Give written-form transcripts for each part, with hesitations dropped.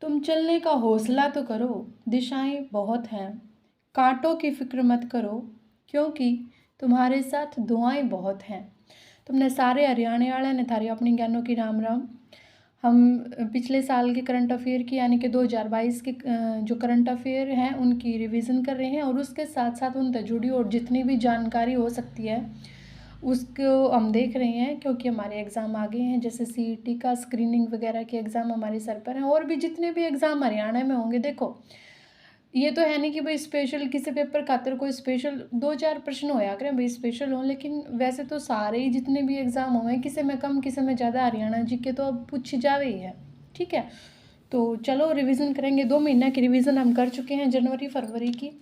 तुम चलने का हौसला तो करो, दिशाएं बहुत हैं। कांटों की फिक्र मत करो, क्योंकि तुम्हारे साथ दुआएं बहुत हैं। तुमने सारे हरियाणा वाले ने थारी अपनी ज्ञानों की राम राम। हम पिछले साल के करंट अफेयर की यानी कि 2022 के जो करंट अफेयर हैं उनकी रिवीजन कर रहे हैं और उसके साथ साथ उनसे जुड़ी और जितनी भी जानकारी हो सकती है उसको हम देख रहे हैं, क्योंकि हमारे एग्ज़ाम आ गए हैं। जैसे सीईटी का स्क्रीनिंग वगैरह के एग्ज़ाम हमारे सर पर हैं और भी जितने भी एग्ज़ाम हरियाणा में होंगे। देखो, ये तो है नहीं कि भाई स्पेशल किसी पेपर खातिर कोई स्पेशल 2-4 प्रश्न होया करें भाई स्पेशल हो, लेकिन वैसे तो सारे ही जितने भी एग्ज़ाम हुए किसी में कम किसी में ज़्यादा हरियाणा जीके तो अब पूछी जावे ही है। ठीक है, तो चलो रिवीजन करेंगे। 2 महीना की रिवीजन हम कर चुके हैं, जनवरी फरवरी की।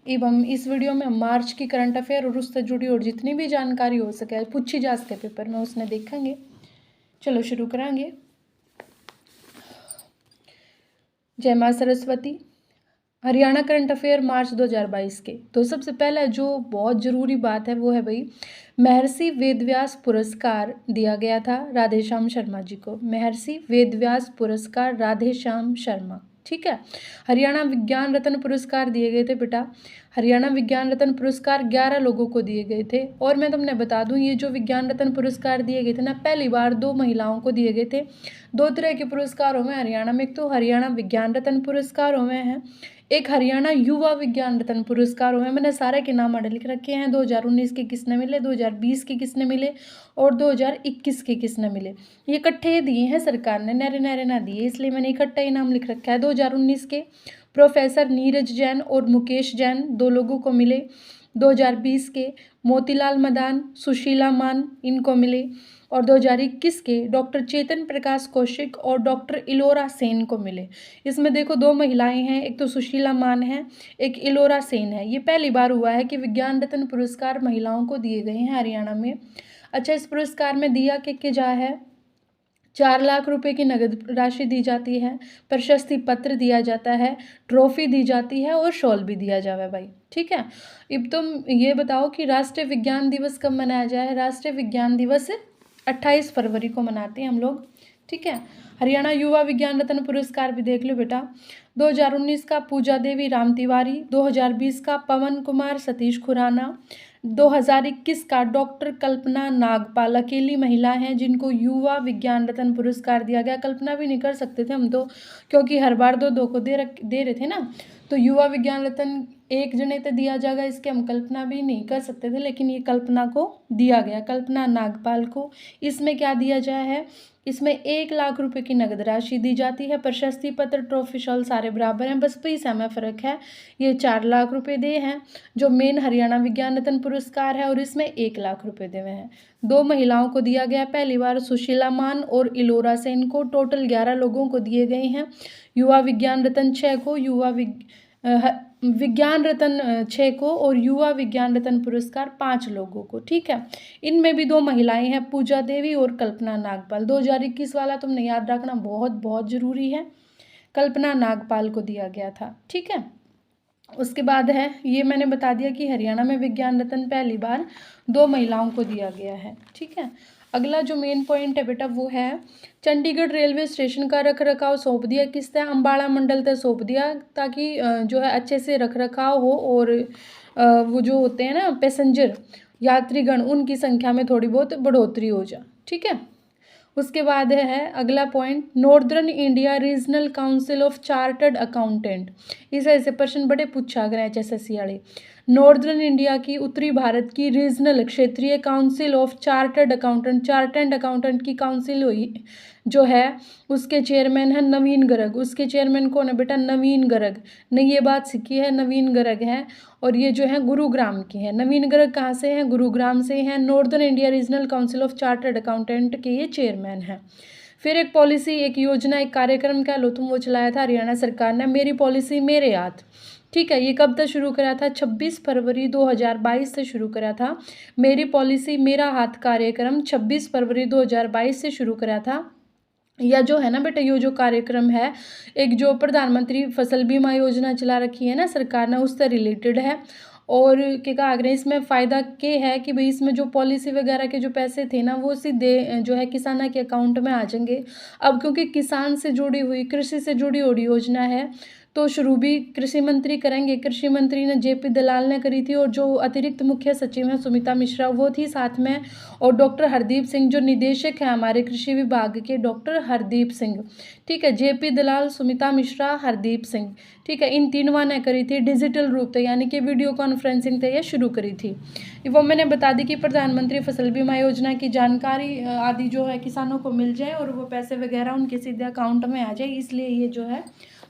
अब हम इस वीडियो में मार्च की करंट अफेयर और उससे जुड़ी और जितनी भी जानकारी हो सके पूछी जा सके पेपर में उसने देखेंगे। चलो शुरू करांगे। जय माँ सरस्वती। हरियाणा करंट अफेयर मार्च 2022 के। तो सबसे पहला जो बहुत ज़रूरी बात है वो है भाई, महर्षि वेदव्यास पुरस्कार दिया गया था राधेश्याम शर्मा जी को। महर्षि वेदव्यास पुरस्कार राधेश्याम शर्मा। ठीक है, हरियाणा विज्ञान रत्न पुरस्कार दिए गए थे बेटा। हरियाणा विज्ञान रत्न पुरस्कार 11 लोगों को दिए गए थे। और मैं तुमने बता दूं, ये जो विज्ञान रत्न पुरस्कार दिए गए थे ना, पहली बार 2 महिलाओं को दिए गए थे। 2 तरह के पुरस्कारों में हरियाणा में, एक तो हरियाणा विज्ञान रत्न पुरस्कारों में है, एक हरियाणा युवा विज्ञान रत्न पुरस्कारों में। मैंने सारे के नाम लिख रखे हैं। 2019 के किसने मिले, 2020 के किसने मिले और 2021 के किसने मिले। ये इकट्ठे दिए हैं सरकार ने, नरे नरे ना दिए, इसलिए मैंने इकट्ठा ही नाम लिख रखा है। 2019 के प्रोफेसर नीरज जैन और मुकेश जैन 2 लोगों को मिले। 2020 के मोतीलाल मदान, सुशीला मान इनको मिले। और 2021 के डॉक्टर चेतन प्रकाश कौशिक और डॉक्टर इलोरा सेन को मिले। इसमें देखो 2 महिलाएं हैं, एक तो सुशीला मान है, एक इलोरा सेन है। ये पहली बार हुआ है कि विज्ञान रत्न पुरस्कार महिलाओं को दिए गए हैं हरियाणा में। अच्छा, इस पुरस्कार में दिया के जा है 4 लाख रुपए की नगद राशि दी जाती है, प्रशस्ति पत्र दिया जाता है, ट्रॉफी दी जाती है और शॉल भी दिया जावे भाई। ठीक है, अब तुम ये बताओ कि राष्ट्रीय विज्ञान दिवस कब मनाया जाए। राष्ट्रीय विज्ञान दिवस 28 फरवरी को मनाते हैं हम लोग। ठीक है, हरियाणा युवा विज्ञान रत्न पुरस्कार भी देख लो बेटा। 2019 का पूजा देवी राम तिवारी, 2020 का पवन कुमार सतीश खुराना, 2021 का डॉक्टर कल्पना नागपाल अकेली महिला हैं जिनको युवा विज्ञान रत्न पुरस्कार दिया गया। कल्पना भी नहीं कर सकते थे हम तो, क्योंकि हर बार 2-2 को दे रहे थे ना, तो युवा विज्ञान रत्न एक जने तो दिया जाएगा, इसके हम कल्पना भी नहीं कर सकते थे, लेकिन ये कल्पना को दिया गया, कल्पना नागपाल को। इसमें क्या दिया जाए है, इसमें 1 लाख रुपए की नगद राशि दी जाती है, प्रशस्ति पत्र ट्रॉफी शॉल सारे बराबर हैं, बस पैसा में फ़र्क है। ये 4 लाख रुपए दे हैं जो मेन हरियाणा विज्ञान रत्न पुरस्कार है, और इसमें 1 लाख रुपए दे हुए हैं। 2 महिलाओं को दिया गया, पहली बार सुशीला मान और इलोरा सेन को। टोटल 11 लोगों को दिए गए हैं। युवा विज्ञान रत्न 6 को, विज्ञान रत्न 6 को और युवा विज्ञान रत्न पुरस्कार 5 लोगों को। ठीक है, इनमें भी 2 महिलाएं हैं, पूजा देवी और कल्पना नागपाल। 2021 वाला तुमने याद रखना, बहुत बहुत ज़रूरी है, कल्पना नागपाल को दिया गया था। ठीक है, उसके बाद है, ये मैंने बता दिया कि हरियाणा में विज्ञान रत्न पहली बार 2 महिलाओं को दिया गया है। ठीक है, अगला जो मेन पॉइंट है बेटा वो है, चंडीगढ़ रेलवे स्टेशन का रख रखाव सौंप दिया किससे, अम्बाड़ा मंडल तक सौंप दिया, ताकि जो है अच्छे से रख रखाव हो और वो जो होते हैं ना पैसेंजर यात्रीगण, उनकी संख्या में थोड़ी बहुत बढ़ोतरी हो जाए। ठीक है, उसके बाद है अगला point, northern India regional council of chartered accountant. इस ऐसे प्रश्न बड़े पूछा गए HSSC वाले। नॉर्दर्न इंडिया की, उत्तरी भारत की रीजनल क्षेत्रीय council of chartered accountant, chartered accountant की काउंसिल हुई जो है, उसके चेयरमैन है नवीन गर्ग। उसके चेयरमैन कौन है बेटा, नवीन गर्ग ने ये बात सीखी है, नवीन गर्ग है, और ये जो है गुरुग्राम की है। नवीन गर्ग कहाँ से हैं, गुरुग्राम से हैं। Northern India regional council of chartered accountant के ये चेयरमैन हैं। फिर एक पॉलिसी, एक योजना, एक कार्यक्रम कह लो तुम, वो चलाया था हरियाणा सरकार ने, मेरी पॉलिसी मेरे हाथ। ठीक है, ये कब तक शुरू करा था, 26 फरवरी 2022 से शुरू करा था। मेरी पॉलिसी मेरा हाथ कार्यक्रम 26 फरवरी 2022 से शुरू करा था। या जो है ना बेटा, ये जो कार्यक्रम है, एक जो प्रधानमंत्री फसल बीमा योजना चला रखी है ना सरकार ने, उससे रिलेटेड है। और क्या कहा रहे इसमें फ़ायदा के है कि भाई इसमें जो पॉलिसी वगैरह के जो पैसे थे ना वो सीधे जो है किसान के अकाउंट में आ जाएंगे। अब क्योंकि किसान से जुड़ी हुई, कृषि से जुड़ी हुई योजना है, तो शुरू भी कृषि मंत्री करेंगे। कृषि मंत्री ने जेपी दलाल ने करी थी, और जो अतिरिक्त मुख्य सचिव हैं सुमिता मिश्रा वो थी साथ में, और डॉक्टर हरदीप सिंह जो निदेशक हैं हमारे कृषि विभाग के, डॉक्टर हरदीप सिंह, ठीक है, जेपी दलाल, सुमिता मिश्रा, हरदीप सिंह, ठीक है, इन तीनों ने करी थी डिजिटल रूप से, यानी कि वीडियो कॉन्फ्रेंसिंग से ये शुरू करी थी। वो मैंने बता दी कि प्रधानमंत्री फसल बीमा योजना की जानकारी आदि जो है किसानों को मिल जाए और वो पैसे वगैरह उनके सीधे अकाउंट में आ जाए, इसलिए ये जो है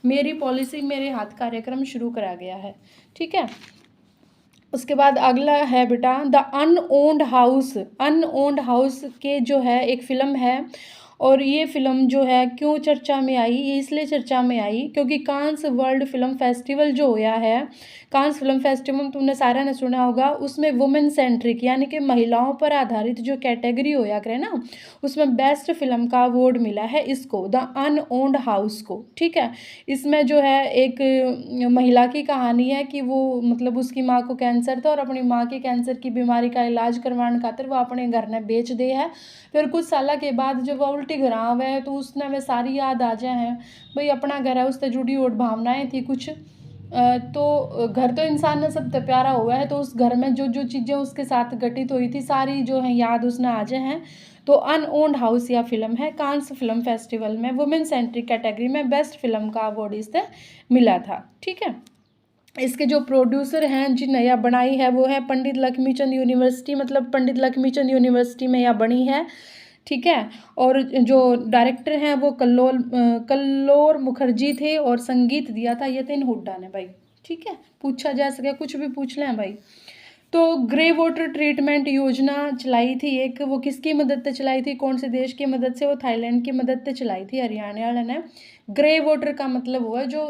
मेरी पॉलिसी मेरे हाथ कार्यक्रम शुरू करा गया है। ठीक है, उसके बाद अगला है बेटा द अनओन्ड हाउस। अनओन्ड हाउस के जो है एक फ़िल्म है, और ये फ़िल्म जो है क्यों चर्चा में आई, ये इसलिए चर्चा में आई क्योंकि कांस वर्ल्ड फिल्म फेस्टिवल जो होया है, कांस फिल्म फेस्टिवल तुमने सारा ने सुना होगा, उसमें वुमेन सेंट्रिक यानी कि महिलाओं पर आधारित जो कैटेगरी होया करे ना, उसमें बेस्ट फिल्म का अवार्ड मिला है इसको, द अनओन्ड हाउस को। ठीक है, इसमें जो है एक महिला की कहानी है कि वो मतलब उसकी माँ को कैंसर था, और अपनी माँ के कैंसर की बीमारी का इलाज करवाने खातिर वो अपने घर ने बेच दे है। फिर कुछ साल के बाद जब वह उल्टी घर आवे है तो उसने वे सारी याद आ जाए हैं, भाई अपना घर है, उससे जुड़ी और भावनाएं थी कुछ। तो घर तो इंसान ने सबसे प्यारा हुआ है, तो उस घर में जो जो चीज़ें उसके साथ घटित हुई थी सारी जो है याद उसने आ जाए हैं। तो अनओन्ड हाउस या फिल्म है, कांस फिल्म फेस्टिवल में वुमेन सेंट्रिक कैटेगरी में बेस्ट फिल्म का अवार्ड इससे मिला था। ठीक है, इसके जो प्रोड्यूसर हैं जिन्हें यह बनाई है वो है पंडित लक्ष्मीचंद यूनिवर्सिटी, मतलब पंडित लक्ष्मीचंद यूनिवर्सिटी में यह बनी है। ठीक है, और जो डायरेक्टर हैं वो कल्लोर मुखर्जी थे, और संगीत दिया था यतिन हुड्डा ने भाई। ठीक है, पूछा जा सके कुछ भी पूछ लें भाई। तो ग्रे वाटर ट्रीटमेंट योजना चलाई थी एक, वो किसकी मदद से चलाई थी, कौन से देश की मदद से, वो थाईलैंड की मदद से चलाई थी हरियाणा वाले ने। ग्रे वाटर का मतलब हुआ जो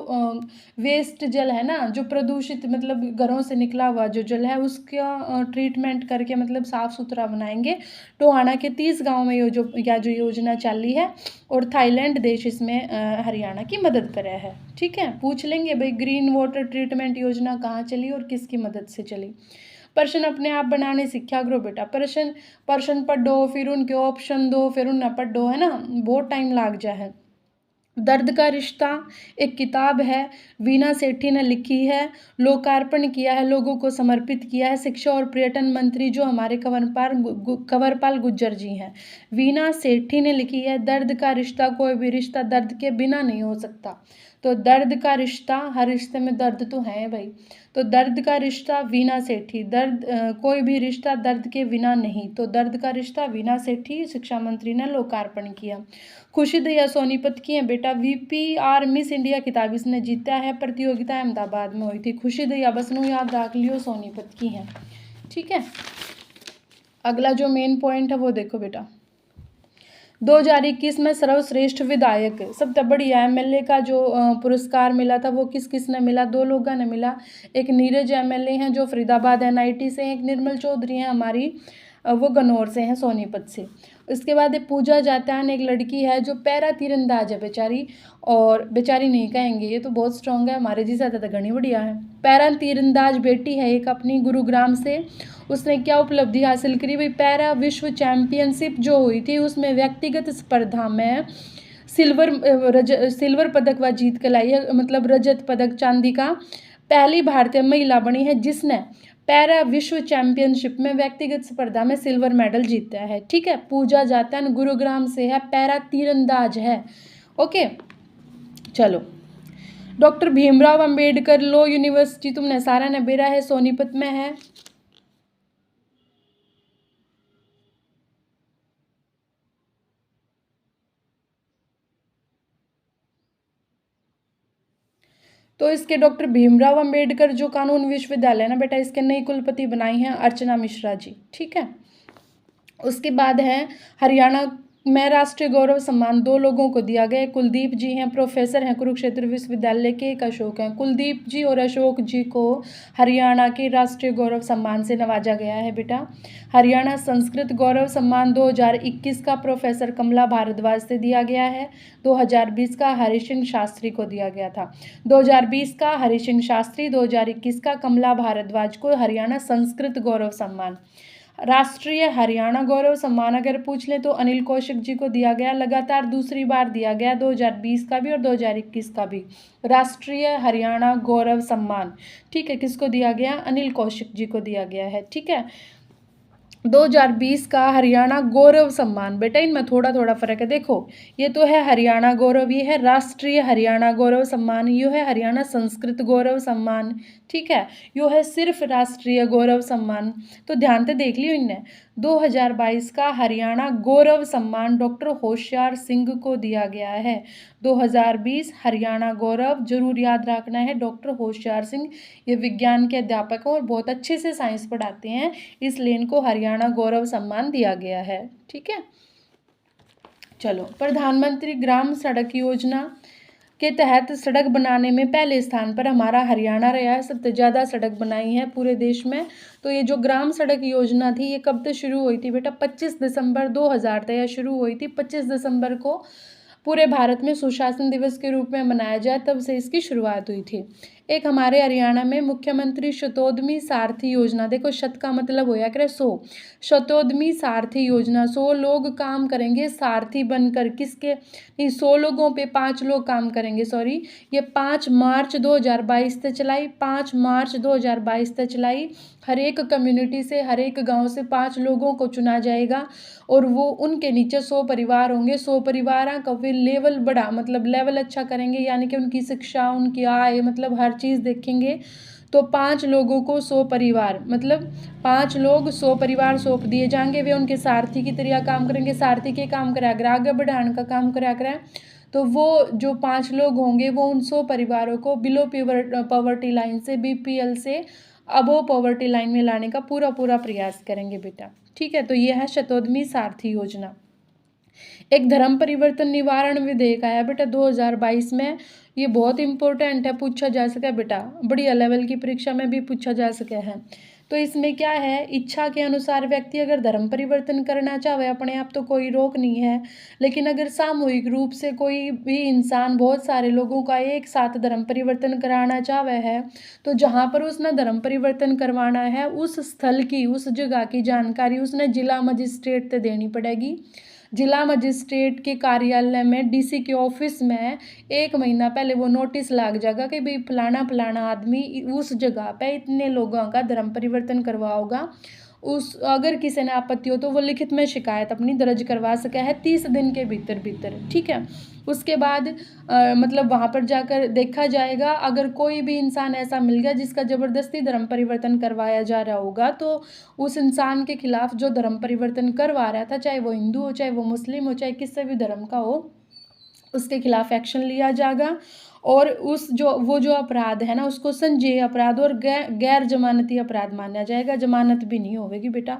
वेस्ट जल है ना, जो प्रदूषित मतलब घरों से निकला हुआ जो जल है उसका ट्रीटमेंट करके मतलब साफ़ सुथरा बनाएंगे। टोहाना के 30 गाँव में ये जो योजना चली है, और थाईलैंड देश इसमें हरियाणा की मदद करे है। ठीक है, पूछ लेंगे भाई ग्रीन वाटर ट्रीटमेंट योजना कहाँ चली और किसकी मदद से चली। प्रश्न अपने आप बनाने सीखा करो बेटा, प्रश्न पढ़ो, फिर उनके ऑप्शन दो, फिर उन्हें पढ़ो, है ना, बहुत टाइम लग जाए है। दर्द का रिश्ता एक किताब है, वीना सेठी ने लिखी है, लोकार्पण किया है, लोगों को समर्पित किया है शिक्षा और पर्यटन मंत्री जो हमारे कंवरपाल गुज्जर जी हैं। वीना सेठी ने लिखी है दर्द का रिश्ता, कोई भी रिश्ता दर्द के बिना नहीं हो सकता। तो दर्द का रिश्ता, हर रिश्ते में दर्द तो है भाई, तो दर्द का रिश्ता वीना सेठी। कोई भी रिश्ता दर्द के बिना नहीं, तो दर्द का रिश्ता वीना सेठी शिक्षा मंत्री ने लोकार्पण किया। खुशी दया सोनीपत की है बेटा, VPR मिस इंडिया खिताब इसने जीता है, प्रतियोगिता अहमदाबाद में हुई थी। खुशी दया बस नू याद रख लियो, सोनीपत की है। ठीक है, अगला जो मेन पॉइंट है वो देखो बेटा, 2021 में सर्वश्रेष्ठ विधायक सबसे बढ़िया MLA का जो पुरस्कार मिला था वो किस किस ने मिला, 2 लोगों ने मिला। एक नीरज MLA हैं जो फरीदाबाद NIT से हैं, एक निर्मल चौधरी हैं हमारी वो गन्नौर से हैं, सोनीपत से। उसके बाद एक पूजा जातान एक लड़की है जो पैरा तीरंदाज है बेचारी, और बेचारी नहीं कहेंगे, ये तो बहुत स्ट्रांग है, हमारे जी ज़्यादा तो घनी बढ़िया है। पैरा तीरंदाज बेटी है एक अपनी गुरुग्राम से, उसने क्या उपलब्धि हासिल करी भाई, पैरा विश्व चैम्पियनशिप जो हुई थी उसमें व्यक्तिगत स्पर्धा में सिल्वर पदक व जीत के लाई है, मतलब रजत पदक चांदी का। पहली भारतीय महिला बनी है जिसने पैरा विश्व चैंपियनशिप में व्यक्तिगत स्पर्धा में सिल्वर मेडल जीता है। ठीक है, पूजा जातन गुरुग्राम से है, पैरा तीरंदाज है। ओके, चलो, doctor Bhimrao Ambedkar law university तुमने सारा ने बेरा है, सोनीपत में है। तो इसके डॉक्टर भीमराव अंबेडकर जो कानून विश्वविद्यालय ना बेटा, इसके नई कुलपति बनाई हैं अर्चना मिश्रा जी। ठीक है, उसके बाद है हरियाणा में राष्ट्रीय गौरव सम्मान 2 लोगों को दिया गया है। कुलदीप जी हैं, प्रोफेसर हैं कुरुक्षेत्र विश्वविद्यालय के। एक अशोक हैं। कुलदीप जी और अशोक जी को हरियाणा के राष्ट्रीय गौरव सम्मान से नवाजा गया है बेटा। हरियाणा संस्कृत गौरव सम्मान 2021 का प्रोफेसर कमला भारद्वाज से दिया गया है। 2020 का हरि सिंह शास्त्री को दिया गया था। 2020 का हरि सिंह शास्त्री, 2021 का कमला भारद्वाज को हरियाणा संस्कृत गौरव सम्मान। राष्ट्रीय हरियाणा गौरव सम्मान अगर पूछ लें तो अनिल कौशिक जी को दिया गया, लगातार दूसरी बार दिया गया, 2020 का भी और 2021 का भी राष्ट्रीय हरियाणा गौरव सम्मान। ठीक है, किसको दिया गया? अनिल कौशिक जी को दिया गया है। ठीक है, 2020 का हरियाणा गौरव सम्मान। बेटा इनमें थोड़ा थोड़ा फर्क है। देखो ये तो है हरियाणा गौरव, ये है राष्ट्रीय हरियाणा गौरव सम्मान, ये है हरियाणा संस्कृत गौरव सम्मान। ठीक है, यो है सिर्फ राष्ट्रीय गौरव सम्मान। तो ध्यान से देख लियो इनने। 2022 का हरियाणा गौरव सम्मान डॉक्टर होशियार सिंह को दिया गया है। 2020 हरियाणा गौरव, जरूर याद रखना है, डॉक्टर होशियार सिंह। ये विज्ञान के अध्यापक हैं और बहुत अच्छे से साइंस पढ़ाते हैं, इसलिए इनको हरियाणा गौरव सम्मान दिया गया है। ठीक है, चलो प्रधानमंत्री ग्राम सड़क योजना के तहत सड़क बनाने में पहले स्थान पर हमारा हरियाणा रहा है। सबसे ज़्यादा सड़क बनाई है पूरे देश में। तो ये जो ग्राम सड़क योजना थी ये कब से शुरू हुई थी बेटा? 25 दिसंबर 2000 तक शुरू हुई थी। 25 दिसंबर को पूरे भारत में सुशासन दिवस के रूप में मनाया जाए, तब से इसकी शुरुआत हुई थी। एक हमारे हरियाणा में मुख्यमंत्री शतोदमी सारथी योजना, देखो शत का मतलब होया करे 100, शतोदमी सारथी योजना, 100 लोग काम करेंगे सारथी बनकर। किसके? नहीं, 100 लोगों पे 5 लोग काम करेंगे, सॉरी। ये 5 मार्च 2022 तक चलाई, 5 मार्च 2022 तक चलाई। हर एक कम्युनिटी से, हर एक गांव से 5 लोगों को चुना जाएगा और वो उनके नीचे 100 परिवार होंगे। 100 परिवार का फिर लेवल बढ़ा, मतलब लेवल अच्छा करेंगे, यानी कि उनकी शिक्षा, उनकी आय, मतलब हर चीज़ देखेंगे। तो 5 लोगों को 100 परिवार, मतलब 5 लोग 100 परिवार सौंप दिए जाएंगे। वे उनके सारथी की तरह काम करेंगे। सारथी के काम करा कर आगे बढ़ाने का काम करा करें। तो वो जो 5 लोग होंगे वो उन 100 परिवारों को बिलो पॉवर्टी लाइन से, BPL से अबो पॉवर्टी लाइन में लाने का पूरा पूरा प्रयास करेंगे बेटा। ठीक है, तो ये है शतोदमी सारथी योजना। एक धर्म परिवर्तन निवारण विधेयक आया बेटा 2022 में। ये बहुत इंपॉर्टेंट है, पूछा जा सके बेटा, बढ़िया लेवल की परीक्षा में भी पूछा जा सके है। तो इसमें क्या है, इच्छा के अनुसार व्यक्ति अगर धर्म परिवर्तन करना चाहे अपने आप तो कोई रोक नहीं है, लेकिन अगर सामूहिक रूप से कोई भी इंसान बहुत सारे लोगों का एक साथ धर्म परिवर्तन कराना चाहे है, तो जहाँ पर उसने धर्म परिवर्तन करवाना है उस स्थल की, उस जगह की जानकारी उसने जिला मजिस्ट्रेट से देनी पड़ेगी। जिला मजिस्ट्रेट के कार्यालय में, DC के ऑफिस में 1 महीना पहले वो नोटिस लग जाएगा कि भाई फलाना फलाना आदमी उस जगह पे इतने लोगों का धर्म परिवर्तन करवाओगा। उस अगर किसी ने आपत्ति हो तो वो लिखित में शिकायत अपनी दर्ज करवा सका है 30 दिन के भीतर भीतर। ठीक है, उसके बाद मतलब वहाँ पर जाकर देखा जाएगा, अगर कोई भी इंसान ऐसा मिल गया जिसका ज़बरदस्ती धर्म परिवर्तन करवाया जा रहा होगा, तो उस इंसान के खिलाफ जो धर्म परिवर्तन करवा रहा था, चाहे वो हिंदू हो, चाहे वो मुस्लिम हो, चाहे किसी भी धर्म का हो, उसके खिलाफ एक्शन लिया जाएगा। और उस जो अपराध है ना उसको संज्ञेय अपराध और गैर जमानती अपराध माना जाएगा, जमानत भी नहीं होगी बेटा।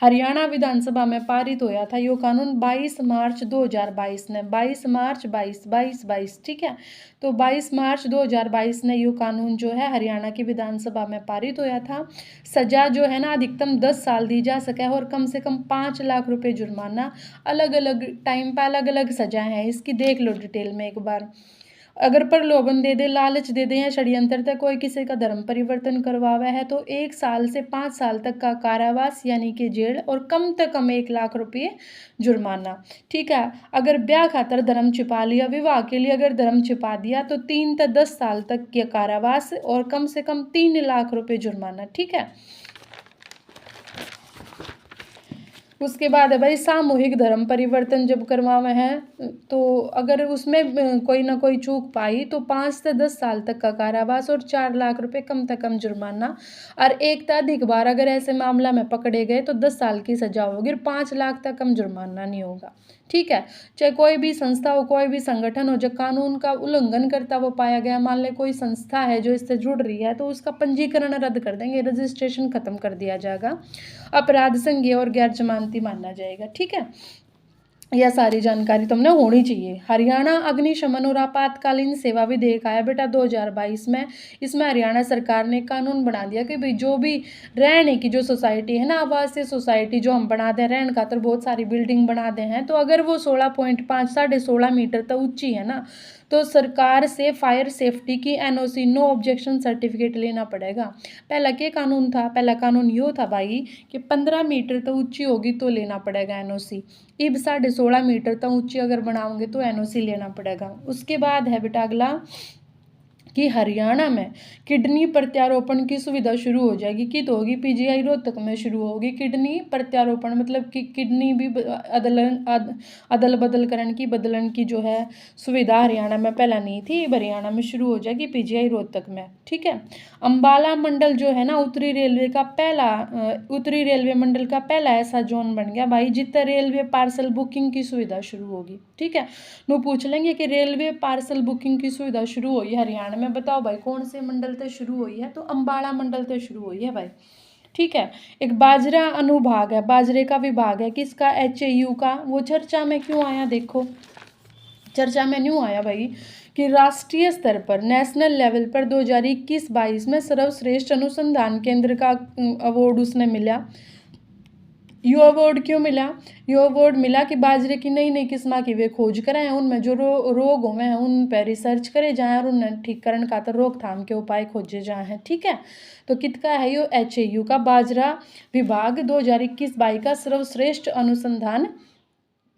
हरियाणा विधानसभा में पारित होया था यो कानून 22 मार्च 2022 ने, 22 मार्च 22। ठीक है, तो 22 मार्च 2022 ने यो कानून जो है हरियाणा की विधानसभा में पारित होया था। सजा जो है ना अधिकतम 10 साल दी जा सके और कम से कम 5 लाख रुपए जुर्माना। अलग अलग टाइम पर अलग अलग सजाएं हैं, इसकी देख लो डिटेल में एक बार। अगर प्रलोभन दे दे, लालच दे दे या षड्यंत्र तक कोई किसी का धर्म परिवर्तन करवावा है तो 1 साल से 5 साल तक का कारावास यानी कि जेल और कम से कम 1 लाख रुपये जुर्माना। ठीक है, अगर ब्याह खातर धर्म छिपा लिया, विवाह के लिए अगर धर्म छिपा दिया तो 3 से 10 साल तक के कारावास और कम से कम 3 लाख रुपये जुर्माना। ठीक है, उसके बाद है भाई सामूहिक धर्म परिवर्तन जब करवावे हैं तो अगर उसमें कोई ना कोई चूक पाई तो 5 से 10 साल तक का कारावास और 4 लाख रुपए कम से कम जुर्माना। और एक से अधिक बार अगर ऐसे मामला में पकड़े गए तो 10 साल की सजा होगी और 5 लाख तक कम जुर्माना नहीं होगा। ठीक है, चाहे कोई भी संस्था हो, कोई भी संगठन हो जो कानून का उल्लंघन करता वो पाया गया, मान ले कोई संस्था है जो इससे जुड़ रही है, तो उसका पंजीकरण रद्द कर देंगे, रजिस्ट्रेशन खत्म कर दिया जाएगा, अपराध संज्ञेय और गैर जमानती माना जाएगा। ठीक है, यह सारी जानकारी तुमने होनी चाहिए। हरियाणा अग्निशमन और आपातकालीन सेवा विधेयक आया बेटा 2022 में। इसमें हरियाणा सरकार ने कानून बना दिया कि भाई जो भी रहने की जो सोसाइटी है ना, आवासीय सोसाइटी जो हम बना दें, रहने खातर बहुत सारी बिल्डिंग बना दे हैं, तो अगर वो 16.5 16.5 मीटर तक ऊंची है ना, तो सरकार से फायर सेफ्टी की NOC नो ऑब्जेक्शन सर्टिफिकेट लेना पड़ेगा। पहला क्या कानून था? पहला कानून यो था भाई कि 15 मीटर तक ऊंची होगी तो लेना पड़ेगा NOC। इब 16.5 मीटर तक ऊंची अगर बनाओगे तो NOC लेना पड़ेगा। उसके बाद है बेटा अगला कि हरियाणा में किडनी प्रत्यारोपण की सुविधा शुरू हो जाएगी। की तो होगी? PGI रोहतक में शुरू होगी किडनी प्रत्यारोपण, मतलब कि किडनी भी अदल बदल करण की बदलन की जो है सुविधा हरियाणा में पहला नहीं थी, हरियाणा में शुरू हो जाएगी PGI रोहतक में। ठीक है। अंबाला मंडल जो है ना, उत्तरी रेलवे मंडल का पहला ऐसा जोन बन गया भाई जितना रेलवे पार्सल बुकिंग की सुविधा शुरू होगी। ठीक है। वो पूछ लेंगे कि रेलवे पार्सल बुकिंग की सुविधा शुरू हुई है हरियाणा में, बताओ भाई कौन से मंडल से शुरू हुई है? तो अंबाला मंडल से शुरू हुई है भाई। ठीक है। एक बाजरा अनुभाग है, बाजरे का विभाग है किसका? HAU का। वो चर्चा में क्यों आया? देखो चर्चा में न्यू आया भाई कि राष्ट्रीय स्तर पर नेशनल लेवल पर 2021-22 में सर्वश्रेष्ठ अनुसंधान केंद्र का अवार्ड उसने मिला। यो अवार्ड क्यों मिला? यो अवार्ड मिला कि बाजरे की नई नई किस्म की वे खोज कराएं, उनमें जो रोग हुए हैं उन पर रिसर्च करे जाएं और उन्हें ठीक करण खातर रोकथाम के उपाय खोजे जाए हैं। ठीक है। तो किसका है यो? HAU का बाजरा विभाग 2021-22 का सर्वश्रेष्ठ अनुसंधान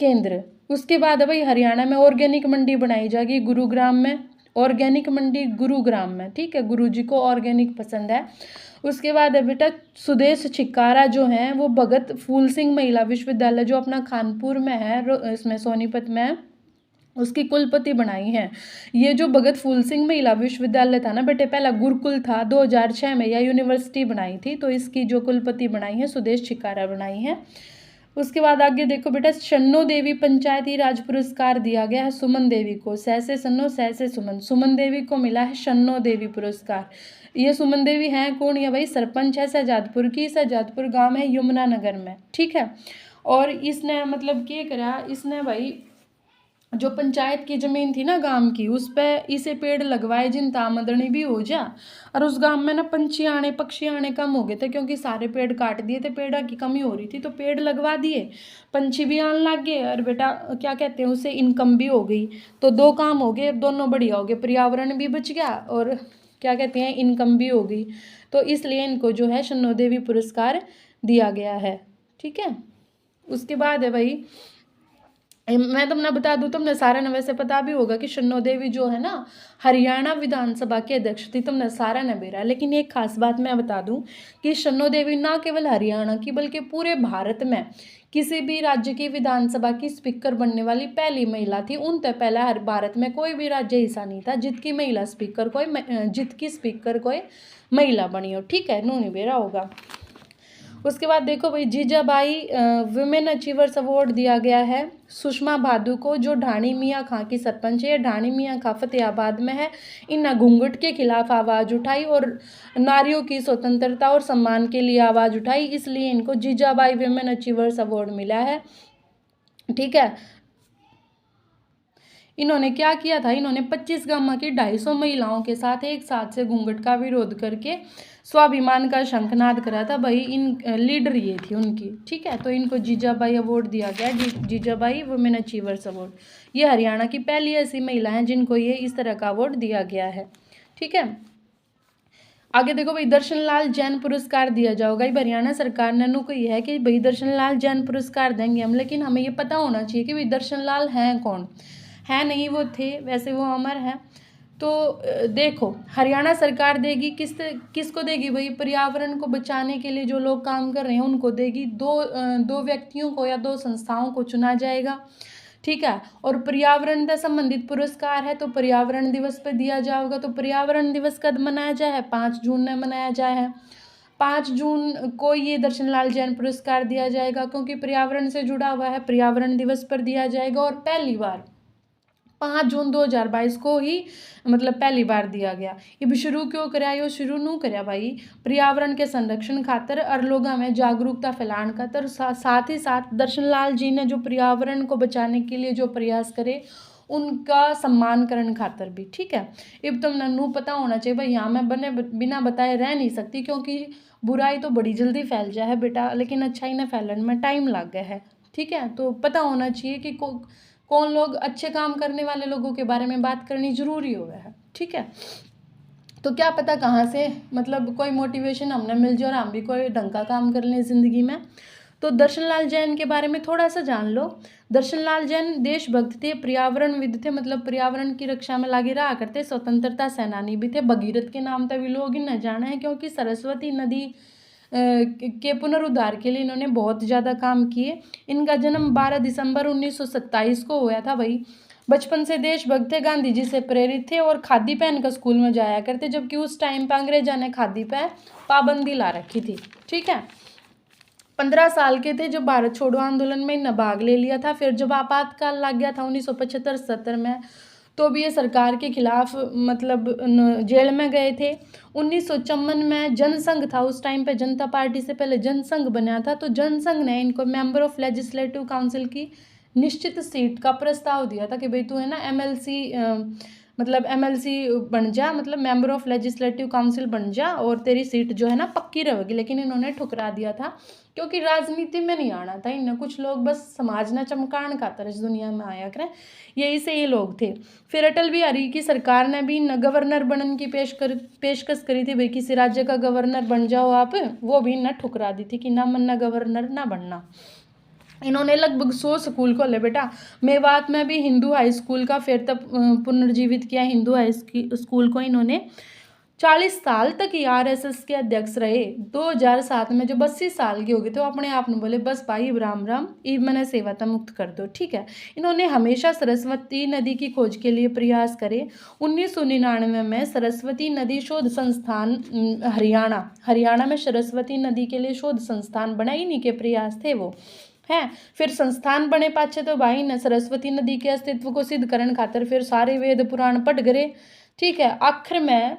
केंद्र। उसके बाद भाई हरियाणा में ऑर्गेनिक मंडी बनाई जाएगी गुरुग्राम में, ऑर्गेनिक मंडी गुरुग्राम में। ठीक है। गुरु जी को ऑर्गेनिक पसंद है। उसके बाद है बेटा सुदेश छिकारा जो हैं वो भगत फूल सिंह महिला विश्वविद्यालय जो अपना खानपुर में है, इसमें सोनीपत में है, उसकी कुलपति बनाई हैं। ये जो भगत फूल सिंह महिला विश्वविद्यालय था ना बेटे, पहला गुरुकुल था, 2006 में यह यूनिवर्सिटी बनाई थी, तो इसकी जो कुलपति बनाई है सुदेश छिकारा बनाई है। उसके बाद आगे देखो बेटा, शन्नो देवी पंचायती राज पुरस्कार दिया गया है सुमन देवी को। सहसे सन्नो सहसे सुमन, सुमन देवी को मिला है शन्नो देवी पुरस्कार। ये सुमन देवी हैं कौन? या भाई सरपंच है शहजादपुर की, शहजादपुर गांव है यमुनानगर में। ठीक है। और इसने मतलब क्या करा, इसने भाई जो पंचायत की जमीन थी ना गांव की, उस पे इसे पेड़ लगवाए जिन आमदनी भी हो जा। और उस गांव में ना पक्षी आने कम हो गए थे क्योंकि सारे पेड़ काट दिए थे, पेड़ की कमी हो रही थी, तो पेड़ लगवा दिए, पंछी भी आने लग गए और बेटा क्या कहते हैं उसे इनकम भी हो गई। तो दो काम हो गए, दोनों बढ़िया हो गए, पर्यावरण भी बच गया और क्या कहते हैं इनकम भी हो गई। तो इसलिए इनको जो है शन्नो देवी पुरस्कार दिया गया है। ठीक है। उसके बाद है भाई, मैं तुमने बता दूं, तुमने सारा ने वैसे पता भी होगा कि शन्नो देवी जो है ना हरियाणा विधानसभा के अध्यक्ष थी, तुमने सारा ने बेरा। लेकिन एक खास बात मैं बता दूं कि शन्नो देवी ना केवल हरियाणा की बल्कि पूरे भारत में किसी भी राज्य की विधानसभा की स्पीकर बनने वाली पहली महिला थी। उन तक पहला हर भारत में कोई भी राज्य ऐसा नहीं था जितकी स्पीकर कोई महिला बनी हो। ठीक है। नूनी बेरा होगा। उसके बाद देखो भाई, जीजाबाई वुमेन अचीवर्स अवार्ड दिया गया है सुषमा भादु को, जो ढाणी मियाँ खां की सरपंच है। ढाणी मियाँ खां फतेहाबाद में है। इन घूंघट के खिलाफ आवाज़ उठाई और नारियों की स्वतंत्रता और सम्मान के लिए आवाज़ उठाई, इसलिए इनको जीजाबाई वुमेन अचीवर्स अवार्ड मिला है। ठीक है। इन्होंने क्या किया था, इन्होंने 25 गांव की 250 महिलाओं के साथ एक साथ से घूंघट का विरोध करके स्वाभिमान का शंखनाद करा था भाई। इन लीडर ये थी उनकी। ठीक है। तो इनको जीजाबाई अवार्ड दिया गया, जीजाबाई वुमेन अचीवर्स अवार्ड। ये हरियाणा की पहली ऐसी महिला हैं जिनको ये इस तरह का अवार्ड दिया गया है। ठीक है। आगे देखो भाई, दर्शन लाल जैन पुरस्कार दिया जाएगा। हरियाणा सरकार ने कही है कि भाई दर्शन लाल जैन पुरस्कार देंगे हम, लेकिन हमें ये पता होना चाहिए कि भाई दर्शन लाल हैं कौन है। नहीं वो थे, वैसे वो अमर है। तो देखो हरियाणा सरकार देगी किसको देगी भाई? पर्यावरण को बचाने के लिए जो लोग काम कर रहे हैं उनको देगी। दो व्यक्तियों को या दो संस्थाओं को चुना जाएगा। ठीक है। और पर्यावरण से संबंधित पुरस्कार है तो पर्यावरण दिवस पर दिया जाएगा। तो पर्यावरण दिवस कब मनाया जाए है? 5 जून में मनाया जाए है। 5 जून को ये दर्शन लाल जैन पुरस्कार दिया जाएगा क्योंकि पर्यावरण से जुड़ा हुआ है, पर्यावरण दिवस पर दिया जाएगा। और पहली बार 5 जून 2022 को ही मतलब पहली बार दिया गया। ये शुरू क्यों कराया, यो शुरू नू कराया भाई पर्यावरण के संरक्षण खातर और लोगों में जागरूकता फैलाने खातर, साथ ही साथ दर्शन लाल जी ने जो पर्यावरण को बचाने के लिए जो प्रयास करे उनका सम्मान करने खातर भी। ठीक है, अब तुम नन्नू पता होना चाहिए भाई, यहाँ मैं बने बिना बताए रह नहीं सकती, क्योंकि बुराई तो बड़ी जल्दी फैल जाए है बेटा, लेकिन अच्छाई न फैलने में टाइम लग गया है। ठीक है, तो पता होना चाहिए कि कौन लोग अच्छे काम करने वाले लोगों के बारे में बात करनी जरूरी हो है। ठीक है, तो क्या पता कहाँ से मतलब कोई मोटिवेशन हमने मिल जाए और हम भी कोई ढंग का काम कर लें ज़िंदगी में। तो दर्शन लाल जैन के बारे में थोड़ा सा जान लो। दर्शन लाल जैन देशभक्त थे, पर्यावरणविद थे, मतलब पर्यावरण की रक्षा में लगे रहा करते, स्वतंत्रता सेनानी भी थे। भगीरथ के नाम तक भी लोग इन्हें जाना है, क्योंकि सरस्वती नदी के पुनरुद्धार के लिए इन्होंने बहुत ज़्यादा काम किए। इनका जन्म 12 दिसंबर 1927 को हुआ था भाई। बचपन से देशभक्त थे, गांधी जी से प्रेरित थे और खादी पहनकर स्कूल में जाया करते, जबकि उस टाइम पर अंग्रेजा ने खादी पे पाबंदी ला रखी थी। ठीक है, 15 साल के थे जब भारत छोड़ो आंदोलन में इन्हें भाग ले लिया था। फिर जब आपातकाल लग गया था 1975-77 में, तो भी ये सरकार के खिलाफ मतलब जेल में गए थे। 1954 में जनसंघ था, उस टाइम पे जनता पार्टी से पहले जनसंघ बना था, तो जनसंघ ने इनको मेंबर ऑफ लेजिस्लेटिव काउंसिल की निश्चित सीट का प्रस्ताव दिया था कि भाई तू है ना एमएलसी मतलब एमएलसी बन जा, मतलब मेंबर ऑफ लेजिस्लेटिव काउंसिल बन जा और तेरी सीट जो है ना पक्की रहेगी। लेकिन इन्होंने ठुकरा दिया था, क्योंकि राजनीति में नहीं आना था इन्हें। कुछ लोग बस समाज ना चमकान खातर इस दुनिया में आया करें, यही से ये लोग थे। फिर अटल बिहारी की सरकार ने भी गवर्नर बनने की पेशकश करी थी, भाई किसी राज्य का गवर्नर बन जाओ आप, वो भी न ठुकरा दी थी कि ना बनना गवर्नर ना बनना। इन्होंने लगभग 100 स्कूल खोले बेटा। मेवात में भी हिंदू हाई स्कूल का फिर तब पुनर्जीवित किया। हिंदू हाई स्कूल को इन्होंने 40 साल तक ही आरएसएस के अध्यक्ष रहे। 2007 में जब 80 साल के हो गए तो अपने आप में बोले बस भाई राम राम, ई मैंने सेवाता मुक्त कर दो। ठीक है, इन्होंने हमेशा सरस्वती नदी की खोज के लिए प्रयास करे। 1999 में सरस्वती नदी शोध संस्थान हरियाणा में सरस्वती नदी के लिए शोध संस्थान बना, इन्हीं के प्रयास थे वो है। फिर संस्थान बने पाछे तो भाई ने सरस्वती नदी के अस्तित्व को सिद्ध करने खातर फिर सारे वेद पुराण पढ़ गए। ठीक है, आखिर में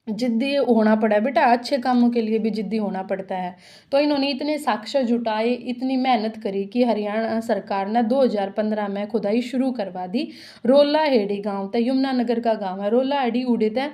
जिद्दी होना पड़ा बेटा, अच्छे कामों के लिए भी जिद्दी होना पड़ता है। तो इन्होंने इतने साक्ष्य जुटाए, इतनी मेहनत करी कि हरियाणा सरकार ने 2015 में खुदाई शुरू करवा दी। रोला हेड़ी गाँव था, यमुनानगर का गाँव है, रोला हेड़ी उड़े थे